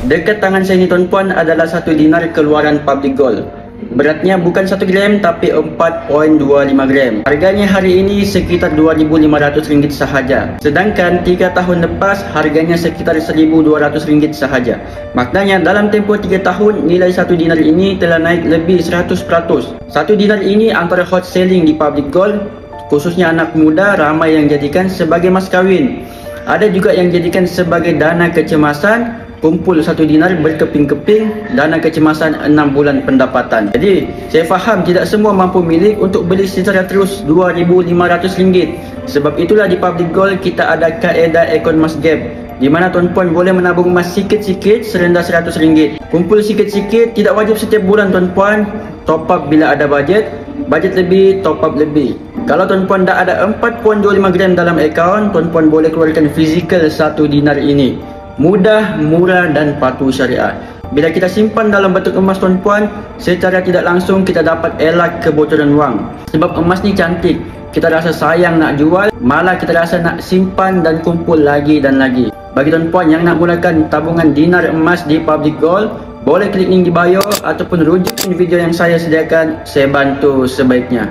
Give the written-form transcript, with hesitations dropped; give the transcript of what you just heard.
Dekat tangan saya ni tuan-puan adalah 1 dinar keluaran public gold. Beratnya bukan 1 gram tapi 4.25 gram. Harganya hari ini sekitar RM2,500 sahaja. Sedangkan 3 tahun lepas harganya sekitar RM1,200 sahaja. Maknanya dalam tempoh 3 tahun nilai 1 dinar ini telah naik lebih 100%. 1 dinar ini antara hot selling di public gold. Khususnya anak muda ramai yang jadikan sebagai mas kahwin. Ada juga yang jadikan sebagai dana kecemasan. Kumpul 1 dinar berkeping-keping, dana kecemasan 6 bulan pendapatan. Jadi saya faham tidak semua mampu milik untuk beli secara terus RM2,500. Sebab itulah di public gold kita ada kaedah Akun Emas Gap, di mana tuan-puan boleh menabung emas sikit-sikit serendah RM100. Kumpul sikit-sikit, tidak wajib setiap bulan tuan-puan. Top up bila ada budget lebih, top up lebih. Kalau tuan-puan dah ada 4.25 gram dalam akaun, tuan-puan boleh keluarkan fizikal 1 dinar ini. Mudah, murah dan patuh syariat. Bila kita simpan dalam bentuk emas tuan-puan, secara tidak langsung kita dapat elak kebocoran wang. Sebab emas ni cantik, kita rasa sayang nak jual, malah kita rasa nak simpan dan kumpul lagi dan lagi. Bagi tuan-puan yang nak mulakan tabungan dinar emas di public gold, boleh klik link di bio ataupun rujukin video yang saya sediakan, saya bantu sebaiknya.